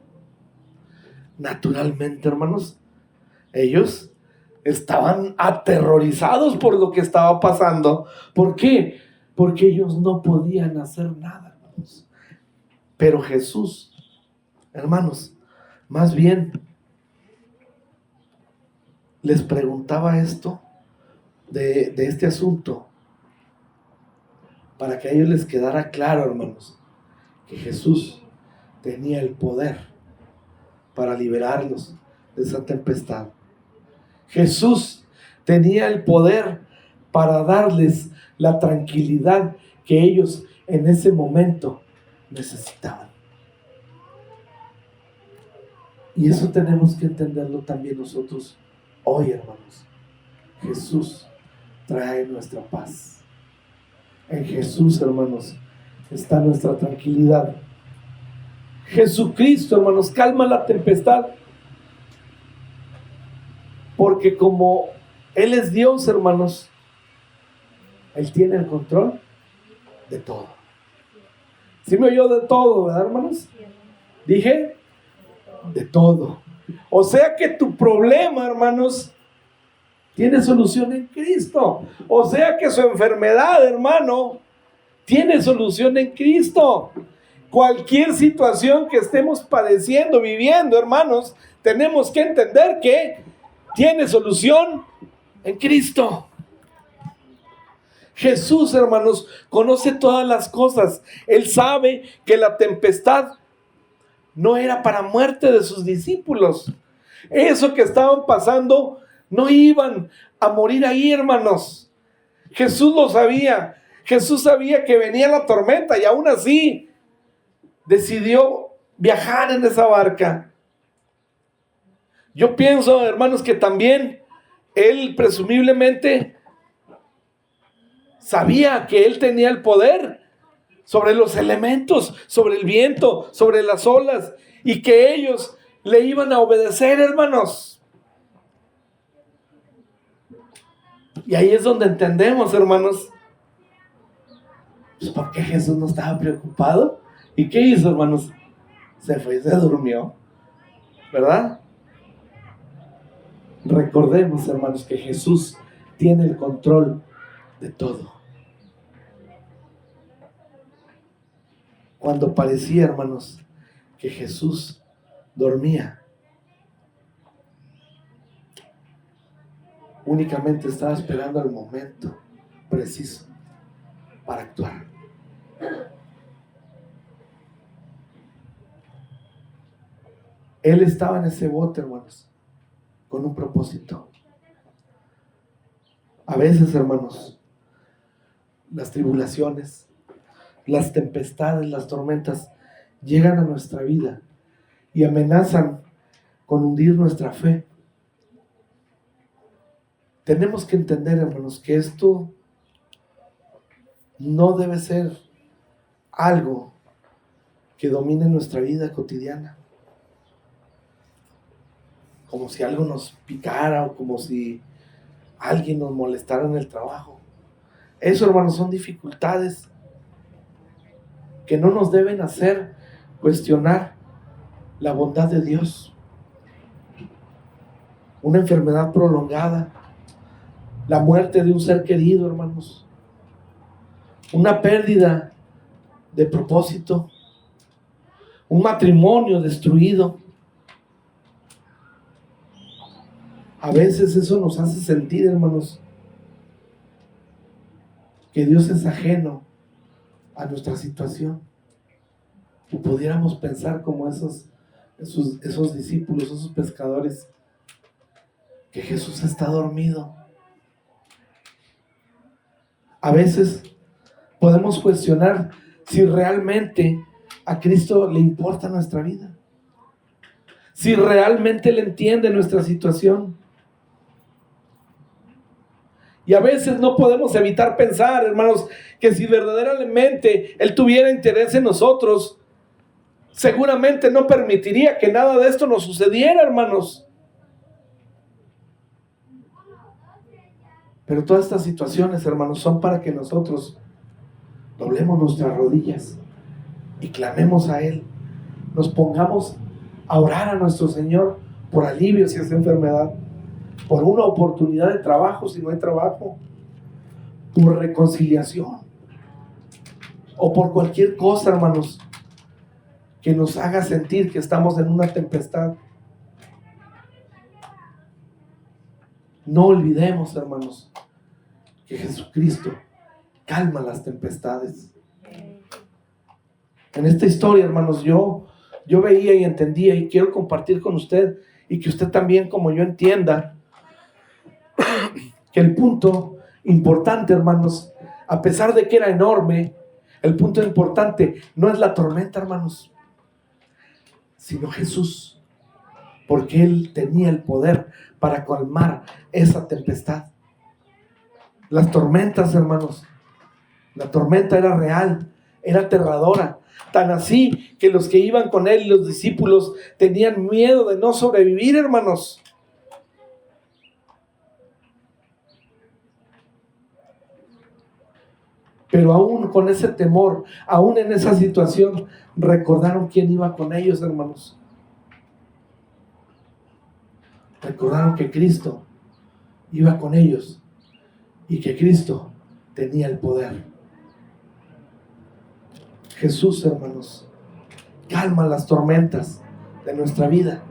Naturalmente, hermanos, ellos estaban aterrorizados por lo que estaba pasando. ¿Por qué? Porque ellos no podían hacer nada, hermanos. Pero Jesús, hermanos, más bien les preguntaba esto de este asunto, para que a ellos les quedara claro, hermanos, que Jesús tenía el poder para liberarlos de esa tempestad. Jesús tenía el poder para darles la tranquilidad que ellos en ese momento necesitaban. Y eso tenemos que entenderlo también nosotros hoy, hermanos. Jesús trae nuestra paz. En Jesús, hermanos, está nuestra tranquilidad. Jesucristo, hermanos, calma la tempestad. Porque como Él es Dios, hermanos, Él tiene el control de todo. ¿Sí me oyó de todo, verdad, hermanos? Dije, de todo. O sea que tu problema, hermanos, tiene solución en Cristo. O sea que su enfermedad, hermano, tiene solución en Cristo. Cualquier situación que estemos padeciendo, viviendo, hermanos, tenemos que entender que tiene solución en Cristo. Jesús, hermanos, conoce todas las cosas. Él sabe que la tempestad no era para muerte de sus discípulos. Eso que estaban pasando, no iban a morir ahí, hermanos. Jesús lo sabía. Jesús sabía que venía la tormenta y aún así decidió viajar en esa barca. Yo pienso, hermanos, que también Él presumiblemente sabía que Él tenía el poder sobre los elementos, sobre el viento, sobre las olas, y que ellos le iban a obedecer, hermanos. Y ahí es donde entendemos, hermanos, pues ¿por qué Jesús no estaba preocupado? ¿Y qué hizo, hermanos? Se fue y se durmió, ¿verdad? Recordemos, hermanos, que Jesús tiene el control de todo. Cuando parecía, hermanos, que Jesús dormía, únicamente estaba esperando el momento preciso para actuar. Él estaba en ese bote, hermanos, con un propósito. A veces, hermanos, las tribulaciones, las tempestades, las tormentas llegan a nuestra vida y amenazan con hundir nuestra fe. Tenemos que entender, hermanos, que esto no debe ser algo que domine nuestra vida cotidiana. Como si algo nos picara o como si alguien nos molestara en el trabajo. Eso, hermanos, son dificultades que no nos deben hacer cuestionar la bondad de Dios. Una enfermedad prolongada, la muerte de un ser querido, hermanos, una pérdida de propósito, un matrimonio destruido. A veces eso nos hace sentir, hermanos, que Dios es ajeno a nuestra situación. O pudiéramos pensar como esos discípulos, esos pescadores, que Jesús está dormido. A veces podemos cuestionar si realmente a Cristo le importa nuestra vida, si realmente Él entiende nuestra situación. Y a veces no podemos evitar pensar, hermanos, que si verdaderamente Él tuviera interés en nosotros, seguramente no permitiría que nada de esto nos sucediera, hermanos. Pero todas estas situaciones, hermanos, son para que nosotros doblemos nuestras rodillas y clamemos a Él. Nos pongamos a orar a nuestro Señor por alivio si es enfermedad, por una oportunidad de trabajo si no hay trabajo, por reconciliación o por cualquier cosa, hermanos, que nos haga sentir que estamos en una tempestad. No olvidemos, hermanos, que Jesucristo calma las tempestades. En esta historia, hermanos, yo veía y entendía, y quiero compartir con usted, y que usted también, como yo, entienda que el punto importante, hermanos, a pesar de que era enorme, el punto importante no es la tormenta, hermanos, sino Jesús, porque Él tenía el poder para calmar esa tempestad. Las tormentas, hermanos, la tormenta era real, era aterradora, tan así que los que iban con Él y los discípulos tenían miedo de no sobrevivir, hermanos. Pero aún con ese temor, aún en esa situación, recordaron quién iba con ellos, hermanos. Recordaron que Cristo iba con ellos y que Cristo tenía el poder. Jesús, hermanos, calma las tormentas de nuestra vida.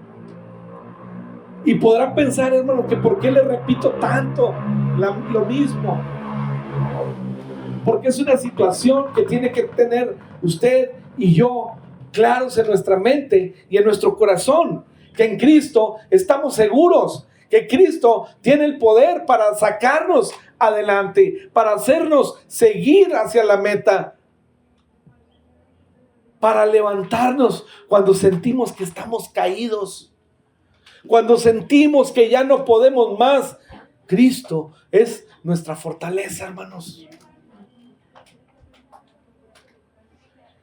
Y podrá pensar, hermano, que por qué le repito tanto lo mismo. Porque es una situación que tiene que tener usted y yo claros en nuestra mente y en nuestro corazón, que en Cristo estamos seguros, que Cristo tiene el poder para sacarnos adelante, para hacernos seguir hacia la meta, para levantarnos cuando sentimos que estamos caídos, cuando sentimos que ya no podemos más. Cristo es nuestra fortaleza, hermanos.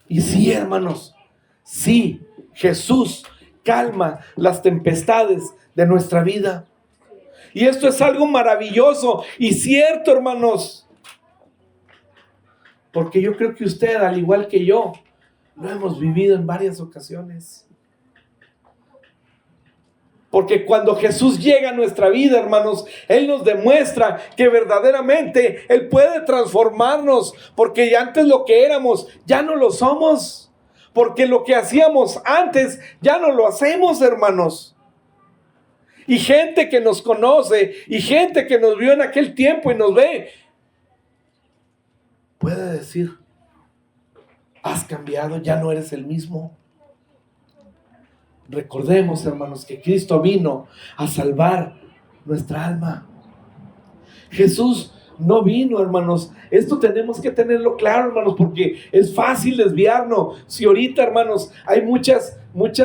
Y sí, hermanos, sí, Jesús calma las tempestades de nuestra vida. Y esto es algo maravilloso y cierto, hermanos. Porque yo creo que usted, al igual que yo, lo hemos vivido en varias ocasiones. Porque cuando Jesús llega a nuestra vida, hermanos, Él nos demuestra que verdaderamente Él puede transformarnos. Porque ya antes lo que éramos, ya no lo somos. Porque lo que hacíamos antes, ya no lo hacemos, hermanos. Y gente que nos conoce, y gente que nos vio en aquel tiempo y nos ve, puede decir, has cambiado, ya no eres el mismo. Recordemos, hermanos, que Cristo vino a salvar nuestra alma. Jesús no vino, hermanos. Esto tenemos que tenerlo claro, hermanos, porque es fácil desviarnos. Si ahorita, hermanos, hay muchas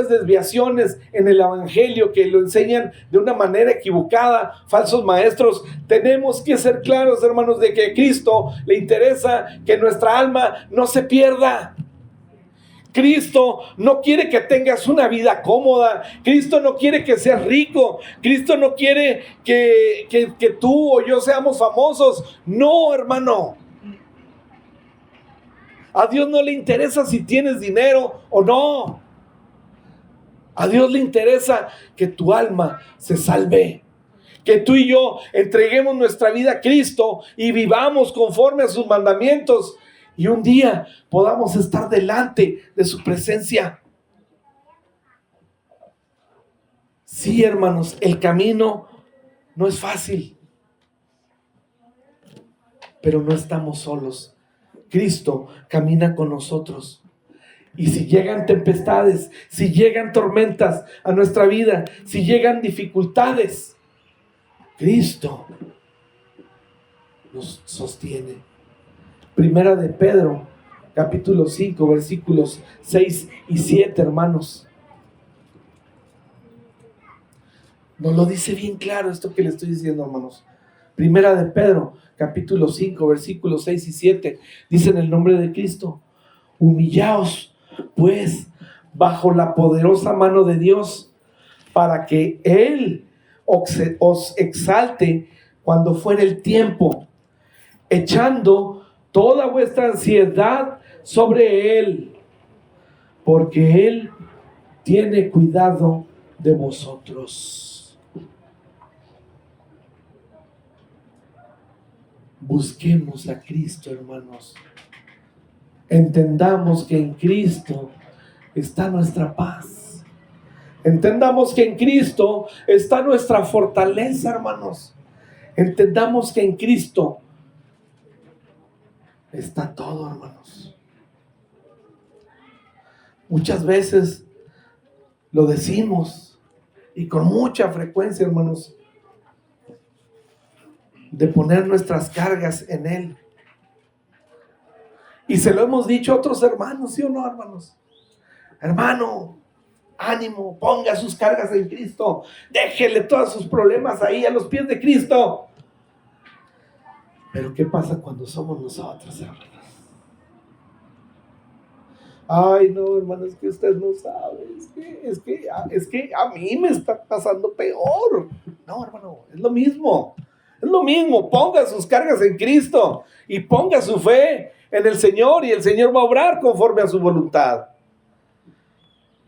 desviaciones en el evangelio que lo enseñan de una manera equivocada, falsos maestros, tenemos que ser claros, hermanos, de que a Cristo le interesa que nuestra alma no se pierda. Cristo no quiere que tengas una vida cómoda. Cristo no quiere que seas rico. Cristo no quiere que tú o yo seamos famosos. No, hermano. A Dios no le interesa si tienes dinero o no. A Dios le interesa que tu alma se salve. Que tú y yo entreguemos nuestra vida a Cristo y vivamos conforme a sus mandamientos. Y un día podamos estar delante de su presencia. Sí, hermanos, el camino no es fácil. Pero no estamos solos. Cristo camina con nosotros. Y si llegan tempestades, si llegan tormentas a nuestra vida, si llegan dificultades, Cristo nos sostiene. Primera de Pedro, capítulo 5, versículos 6 y 7, hermanos. Nos lo dice bien claro esto que le estoy diciendo, hermanos. Primera de Pedro, capítulo 5, versículos 6 y 7. Dice en el nombre de Cristo: humillaos, pues, bajo la poderosa mano de Dios, para que Él os exalte cuando fuere el tiempo, echando toda vuestra ansiedad sobre Él, porque Él tiene cuidado de vosotros. Busquemos a Cristo, hermanos. Entendamos que en Cristo está nuestra paz. Entendamos que en Cristo está nuestra fortaleza, hermanos. Entendamos que en Cristo está todo, hermanos. Muchas veces lo decimos y con mucha frecuencia, hermanos, de poner nuestras cargas en Él. Y se lo hemos dicho a otros hermanos, ¿sí o no, hermanos? Hermano, ánimo, ponga sus cargas en Cristo. Déjele todos sus problemas ahí a los pies de Cristo. Pero ¿qué pasa cuando somos nosotros, hermanos? Ay, no, hermano, es que usted no sabe. Es que a mí me está pasando peor. No, hermano, es lo mismo. Es lo mismo. Ponga sus cargas en Cristo y ponga su fe en el Señor, y el Señor va a obrar conforme a su voluntad.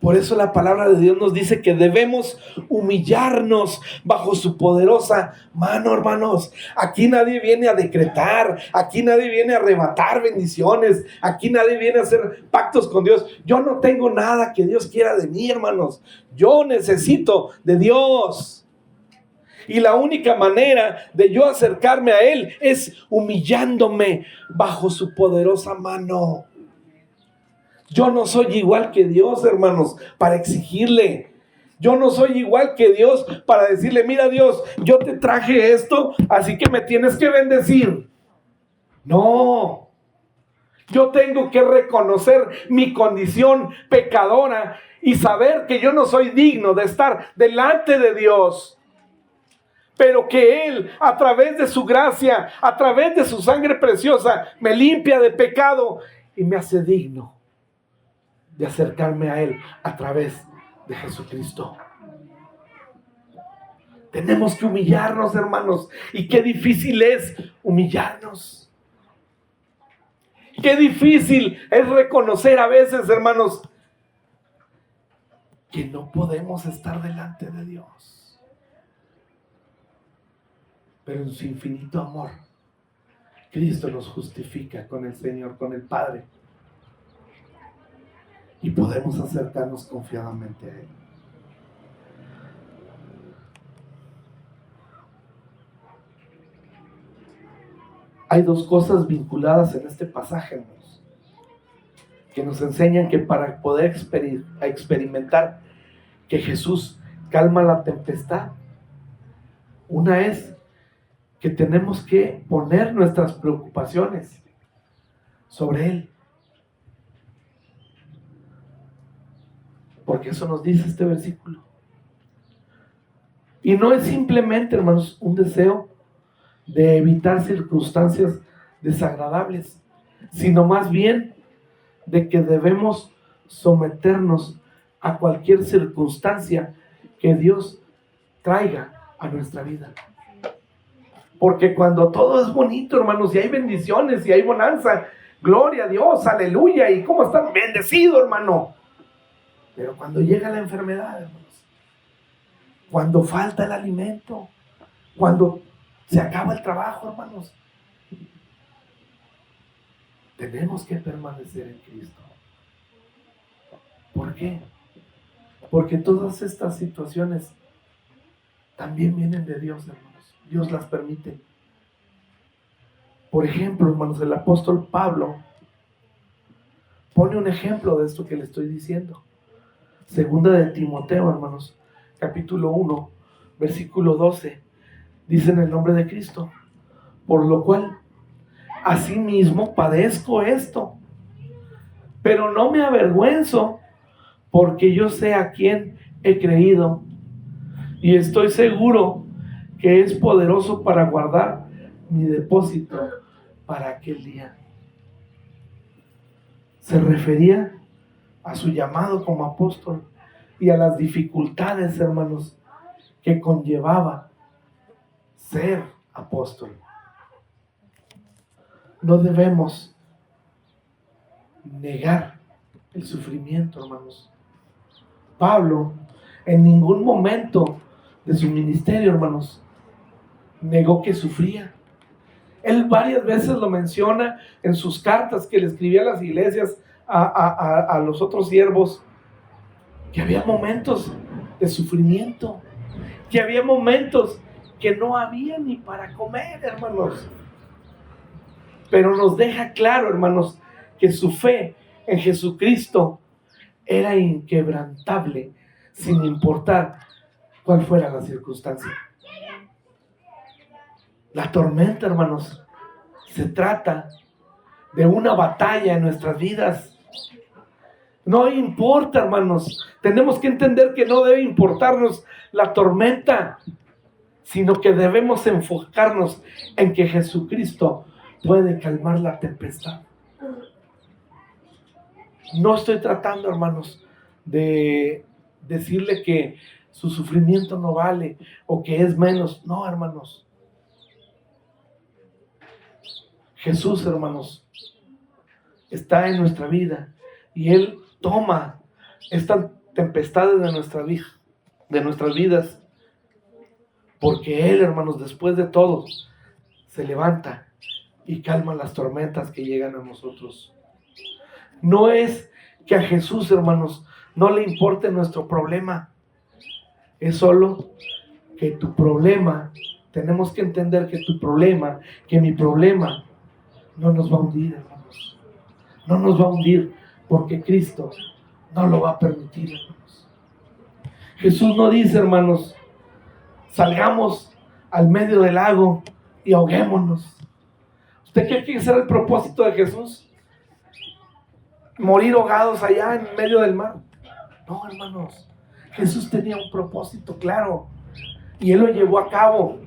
Por eso la palabra de Dios nos dice que debemos humillarnos bajo su poderosa mano, hermanos. Aquí nadie viene a decretar, aquí nadie viene a arrebatar bendiciones, aquí nadie viene a hacer pactos con Dios. Yo no tengo nada que Dios quiera de mí, hermanos. Yo necesito de Dios. Y la única manera de yo acercarme a Él es humillándome bajo su poderosa mano. Yo no soy igual que Dios, hermanos, para exigirle. Yo no soy igual que Dios para decirle, mira Dios, yo te traje esto, así que me tienes que bendecir. No. Yo tengo que reconocer mi condición pecadora y saber que yo no soy digno de estar delante de Dios. Pero que Él, a través de su gracia, a través de su sangre preciosa, me limpia de pecado y me hace digno de acercarme a Él a través de Jesucristo. Tenemos que humillarnos, hermanos. Y qué difícil es humillarnos. Qué difícil es reconocer a veces, hermanos, que no podemos estar delante de Dios. Pero en su infinito amor, Cristo nos justifica con el Señor, con el Padre. Y podemos acercarnos confiadamente a Él. Hay dos cosas vinculadas en este pasaje, hermanos, que nos enseñan que para poder experimentar que Jesús calma la tempestad, una es que tenemos que poner nuestras preocupaciones sobre Él. Porque eso nos dice este versículo. Y no es simplemente, hermanos, un deseo de evitar circunstancias desagradables, sino más bien de que debemos someternos a cualquier circunstancia que Dios traiga a nuestra vida. Porque cuando todo es bonito, hermanos, y hay bendiciones y hay bonanza, gloria a Dios, aleluya, y cómo están bendecido, hermano. Pero cuando llega la enfermedad, hermanos, cuando falta el alimento, cuando se acaba el trabajo, hermanos, tenemos que permanecer en Cristo. ¿Por qué? Porque todas estas situaciones también vienen de Dios, hermanos. Dios las permite. Por ejemplo, hermanos, el apóstol Pablo pone un ejemplo de esto que le estoy diciendo. Segunda de Timoteo, hermanos, capítulo 1, versículo 12, dice en el nombre de Cristo, por lo cual, asimismo padezco esto, pero no me avergüenzo, porque yo sé a quién he creído, y estoy seguro que es poderoso para guardar mi depósito para aquel día. Se refería a su llamado como apóstol y a las dificultades, hermanos, que conllevaba ser apóstol. No debemos negar el sufrimiento, hermanos. Pablo en ningún momento de su ministerio, hermanos, negó que sufría. Él varias veces lo menciona en sus cartas que le escribía a las iglesias, a los otros siervos, que había momentos de sufrimiento, que había momentos que no había ni para comer, hermanos. Pero nos deja claro, hermanos, que su fe en Jesucristo era inquebrantable, sin importar cuál fuera la circunstancia. La tormenta, hermanos, se trata de una batalla en nuestras vidas. No importa, hermanos. Tenemos que entender que no debe importarnos la tormenta, sino que debemos enfocarnos en que Jesucristo puede calmar la tempestad. No estoy tratando, hermanos, de decirle que su sufrimiento no vale o que es menos. No, hermanos. Jesús, hermanos, está en nuestra vida y Él toma estas tempestades de nuestras vidas, porque Él, hermanos, después de todo, se levanta y calma las tormentas que llegan a nosotros. No es que a Jesús, hermanos, no le importe nuestro problema. Es solo que tu problema, tenemos que entender que tu problema, que mi problema, no nos va a hundir, hermanos. No nos va a hundir, porque Cristo no lo va a permitir, hermanos. Jesús no dice, hermanos, salgamos al medio del lago y ahoguémonos. ¿Usted cree que ese era el propósito de Jesús? ¿Morir ahogados allá en medio del mar? No, hermanos. Jesús tenía un propósito claro y Él lo llevó a cabo.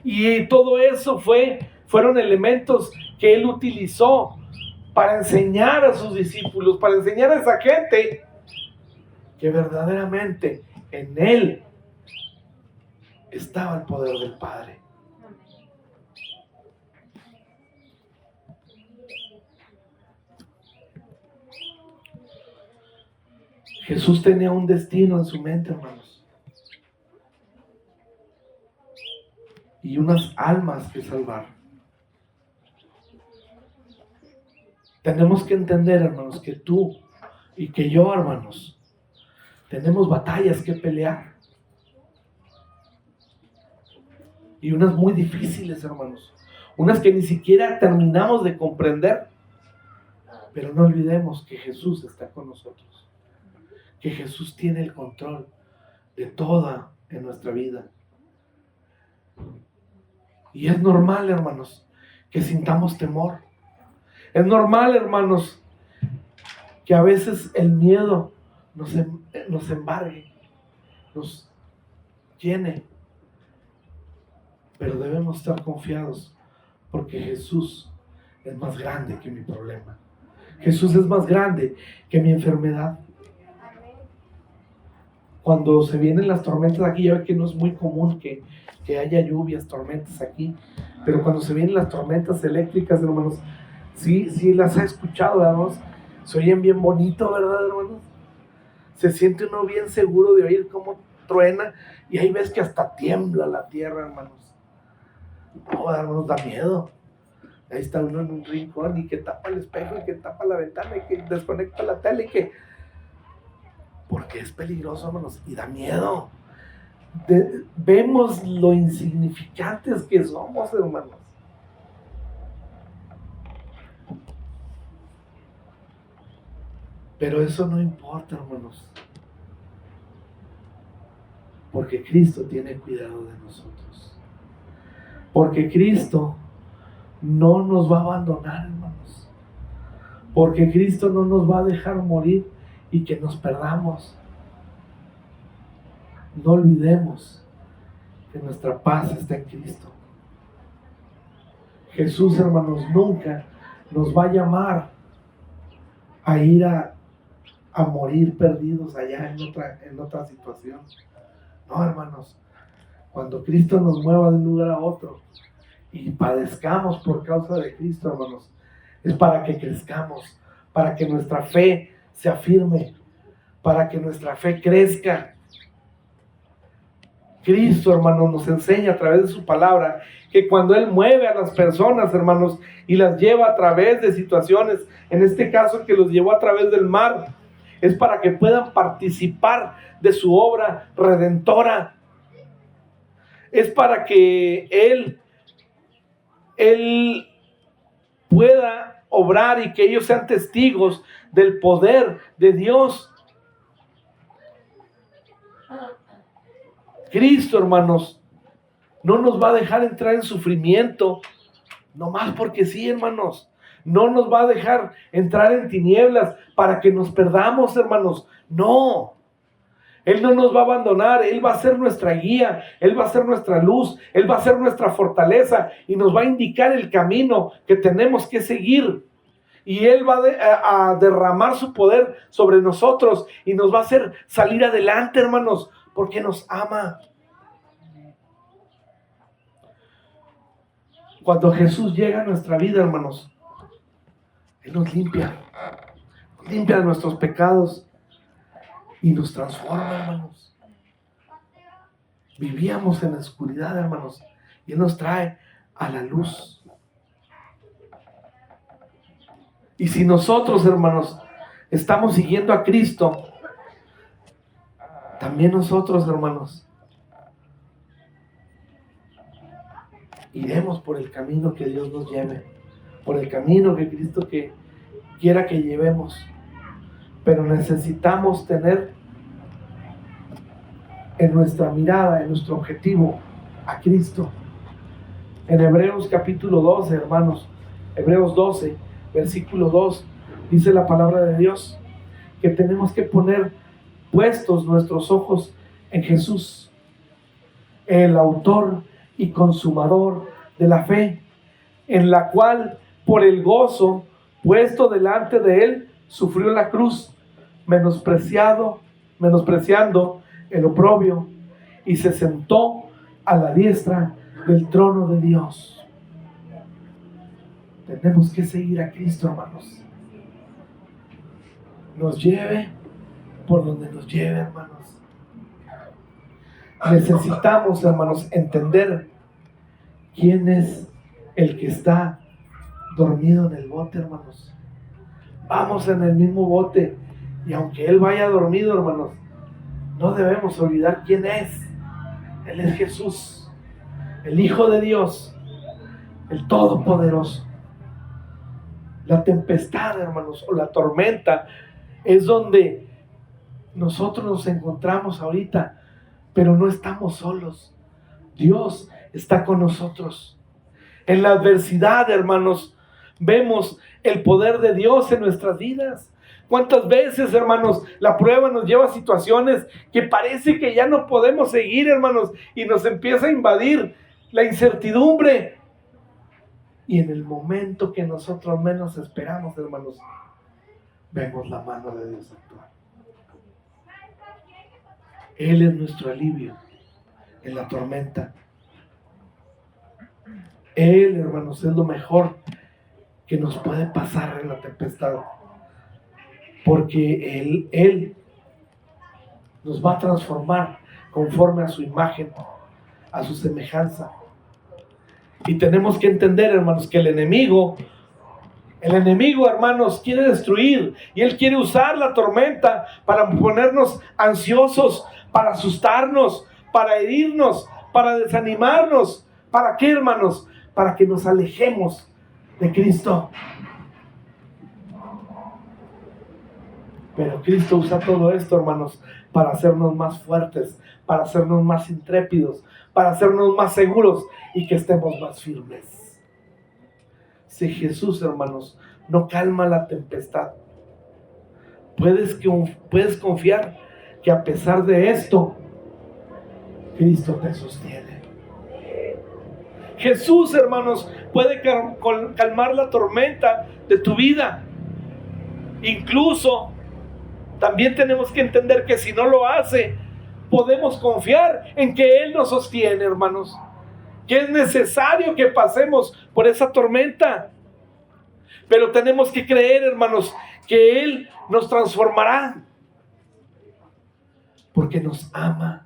Y todo eso fueron elementos que Él utilizó para enseñar a sus discípulos, para enseñar a esa gente que verdaderamente en Él estaba el poder del Padre. Jesús tenía un destino en su mente, hermanos, y unas almas que salvar. Tenemos que entender, hermanos, que tú y que yo, hermanos, tenemos batallas que pelear. Y unas muy difíciles, hermanos. Unas que ni siquiera terminamos de comprender. Pero no olvidemos que Jesús está con nosotros. Que Jesús tiene el control de toda en nuestra vida. Y es normal, hermanos, que sintamos temor. Es normal, hermanos, que a veces el miedo nos embargue, nos llene. Pero debemos estar confiados porque Jesús es más grande que mi problema. Jesús es más grande que mi enfermedad. Cuando se vienen las tormentas aquí, ya ve que no es muy común que haya lluvias, tormentas aquí, pero cuando se vienen las tormentas eléctricas, hermanos, sí las ha escuchado, hermanos, se oyen bien bonito, ¿verdad, hermanos? Se siente uno bien seguro de oír cómo truena, y ahí ves que hasta tiembla la tierra, hermanos. No, hermanos, da miedo. Ahí está uno en un rincón y que tapa el espejo y que tapa la ventana y que desconecta la tele y que... Porque es peligroso, hermanos, y da miedo. Vemos lo insignificantes que somos, hermanos. Pero eso no importa, hermanos. Porque Cristo tiene cuidado de nosotros. Porque Cristo no nos va a abandonar, hermanos. Porque Cristo no nos va a dejar morir y que nos perdamos. No olvidemos que nuestra paz está en Cristo. Jesús, hermanos, nunca nos va a llamar a ir a morir perdidos allá en otra situación. No, hermanos, cuando Cristo nos mueva de un lugar a otro y padezcamos por causa de Cristo, hermanos, es para que crezcamos, para que nuestra fe se afirme, para que nuestra fe crezca. Cristo, hermanos, nos enseña a través de su palabra que cuando Él mueve a las personas, hermanos, y las lleva a través de situaciones, en este caso que los llevó a través del mar, es para que puedan participar de su obra redentora. Es para que Él pueda obrar y que ellos sean testigos del poder de Dios. Cristo, hermanos, no nos va a dejar entrar en sufrimiento, nomás porque sí, hermanos. No nos va a dejar entrar en tinieblas para que nos perdamos, hermanos. No. Él no nos va a abandonar. Él va a ser nuestra guía. Él va a ser nuestra luz. Él va a ser nuestra fortaleza y nos va a indicar el camino que tenemos que seguir. Y Él va a derramar su poder sobre nosotros y nos va a hacer salir adelante, hermanos, porque nos ama. Cuando Jesús llega a nuestra vida, hermanos, Él nos limpia de nuestros pecados y nos transforma, hermanos. Vivíamos en la oscuridad, hermanos, y Él nos trae a la luz. Y si nosotros, hermanos, estamos siguiendo a Cristo, también nosotros, hermanos, iremos por el camino que Dios nos lleve, por el camino que Cristo quiera que llevemos. Pero necesitamos tener en nuestra mirada, en nuestro objetivo, a Cristo. En Hebreos capítulo 12, hermanos, Hebreos 12, versículo 2, dice la palabra de Dios que tenemos que poner puestos nuestros ojos en Jesús, el autor y consumador de la fe, en la cual por el gozo puesto delante de Él sufrió la cruz, menospreciando el oprobio, y se sentó a la diestra del trono de Dios. Tenemos que seguir a Cristo, hermanos. Nos lleve por donde nos lleve, hermanos. Necesitamos, hermanos, entender quién es el que está dormido en el bote, hermanos. Vamos en el mismo bote, y aunque Él vaya dormido, hermanos, no debemos olvidar quién es. Él es Jesús, el Hijo de Dios, el Todopoderoso. La tempestad, hermanos, o la tormenta es donde nosotros nos encontramos ahorita, pero no estamos solos. Dios está con nosotros. En la adversidad, hermanos, vemos el poder de Dios en nuestras vidas. ¿Cuántas veces, hermanos, la prueba nos lleva a situaciones que parece que ya no podemos seguir, hermanos, y nos empieza a invadir la incertidumbre? Y en el momento que nosotros menos esperamos, hermanos, vemos la mano de Dios actuar. Él es nuestro alivio en la tormenta. Él, hermanos, es lo mejor que nos puede pasar en la tempestad. Porque Él nos va a transformar conforme a su imagen, a su semejanza. Y tenemos que entender, hermanos, que el enemigo, hermanos, quiere destruir. Y él quiere usar la tormenta para ponernos ansiosos, para asustarnos, para herirnos, para desanimarnos. ¿Para qué, hermanos? Para que nos alejemos de Cristo. Pero Cristo usa todo esto, hermanos, para hacernos más fuertes, para hacernos más intrépidos, para hacernos más seguros y que estemos más firmes. Si Jesús, hermanos, no calma la tempestad, puedes confiar que a pesar de esto, Cristo te sostiene. Jesús, hermanos, puede calmar la tormenta de tu vida. Incluso también tenemos que entender que si no lo hace, podemos confiar en que Él nos sostiene, hermanos. Que es necesario que pasemos por esa tormenta. Pero tenemos que creer, hermanos, que Él nos transformará. Porque nos ama.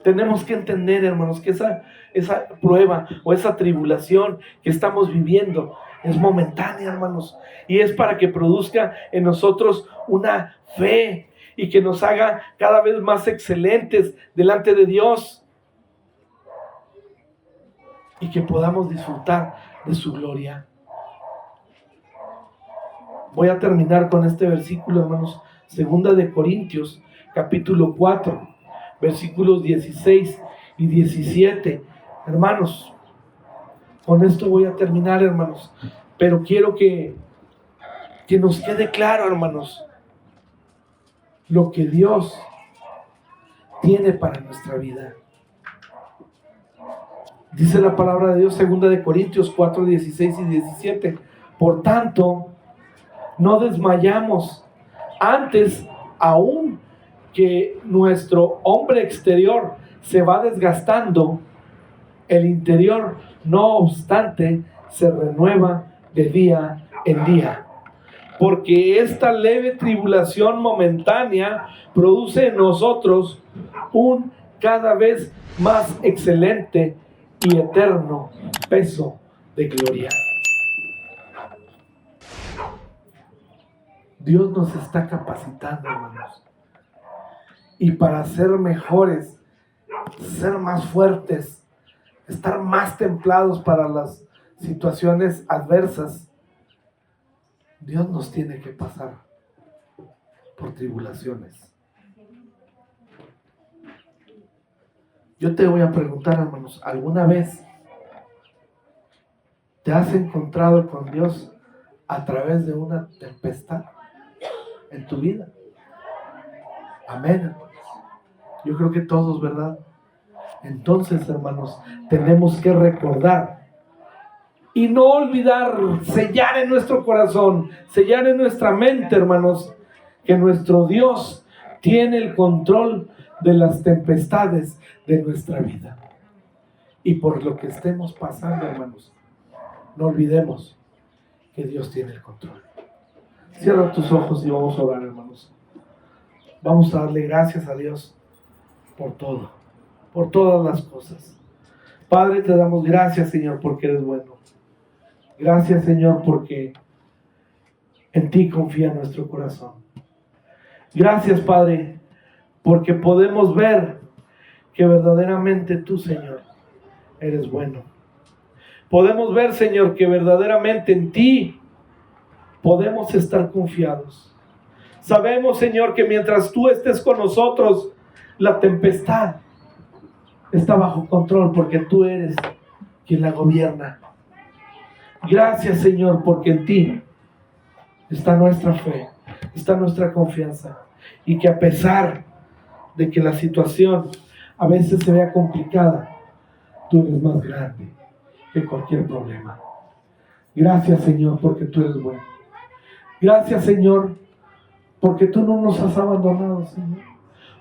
Tenemos que entender, hermanos, que esa prueba o esa tribulación que estamos viviendo es momentánea, hermanos, y es para que produzca en nosotros una fe y que nos haga cada vez más excelentes delante de Dios. y que podamos disfrutar de su gloria. Voy a terminar con este versículo, hermanos. Segunda de Corintios, capítulo 4, versículos 16 y 17. Hermanos, con esto voy a terminar, hermanos. Pero quiero que nos quede claro, hermanos, lo que Dios tiene para nuestra vida. Dice la palabra de Dios, segunda de Corintios 4, 16 y 17. Por tanto, no desmayamos. Antes, aún que nuestro hombre exterior se va desgastando, el interior, no obstante, se renueva de día en día. Porque esta leve tribulación momentánea produce en nosotros un cada vez más excelente y eterno peso de gloria. Dios nos está capacitando, hermanos. Y para ser mejores, ser más fuertes, estar más templados para las situaciones adversas, Dios nos tiene que pasar por tribulaciones. Yo te voy a preguntar, hermanos, ¿alguna vez te has encontrado con Dios a través de una tempestad en tu vida? Amén. Yo creo que todos, ¿verdad? Entonces, hermanos, tenemos que recordar y no olvidar, sellar en nuestro corazón, sellar en nuestra mente, hermanos, que nuestro Dios tiene el control de las tempestades de nuestra vida. Y por lo que estemos pasando, hermanos, no olvidemos que Dios tiene el control. Cierra tus ojos y vamos a orar, hermanos. Vamos a darle gracias a Dios por todo, por todas las cosas. Padre, te damos gracias, Señor, porque eres bueno. Gracias, Señor, porque en ti confía nuestro corazón. Gracias, Padre, porque podemos ver que verdaderamente tú, Señor, eres bueno. Podemos ver, Señor, que verdaderamente en ti podemos estar confiados. Sabemos, Señor, que mientras tú estés con nosotros, la tempestad está bajo control porque tú eres quien la gobierna. Gracias, Señor, porque en ti está nuestra fe, está nuestra confianza. Y que a pesar de que la situación a veces se vea complicada, tú eres más grande que cualquier problema. Gracias, Señor, porque tú eres bueno. Gracias, Señor, porque tú no nos has abandonado, Señor.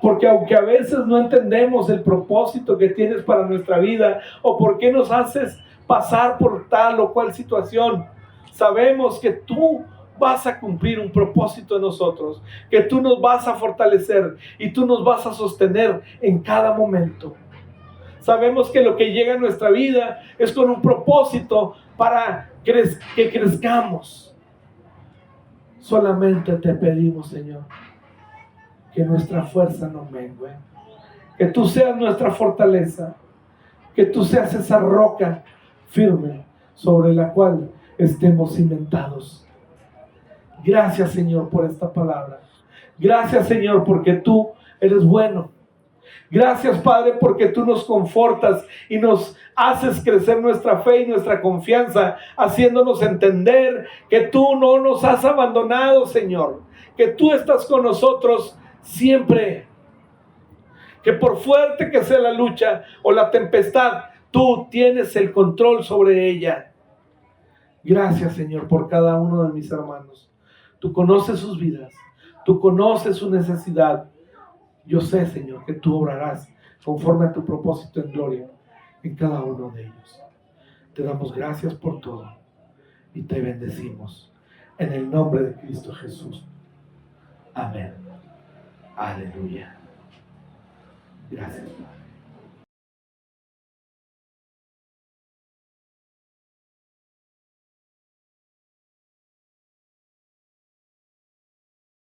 Porque aunque a veces no entendemos el propósito que tienes para nuestra vida o por qué nos haces pasar por tal o cual situación, sabemos que tú vas a cumplir un propósito en nosotros, que tú nos vas a fortalecer y tú nos vas a sostener en cada momento. Sabemos que lo que llega a nuestra vida es con un propósito para que crezcamos. Solamente te pedimos, Señor, que nuestra fuerza no mengue, que tú seas nuestra fortaleza, que tú seas esa roca firme sobre la cual estemos cimentados. Gracias, Señor, por esta palabra. Gracias, Señor, porque tú eres bueno. Gracias, Padre, porque tú nos confortas y nos haces crecer nuestra fe y nuestra confianza, haciéndonos entender que tú no nos has abandonado, Señor, que tú estás con nosotros siempre, que por fuerte que sea la lucha o la tempestad, tú tienes el control sobre ella. Gracias, Señor, por cada uno de mis hermanos. Tú conoces sus vidas, tú conoces su necesidad. Yo sé, Señor, que tú obrarás conforme a tu propósito en gloria en cada uno de ellos. Te damos gracias por todo y te bendecimos en el nombre de Cristo Jesús. Amén. Aleluya. Gracias, Padre.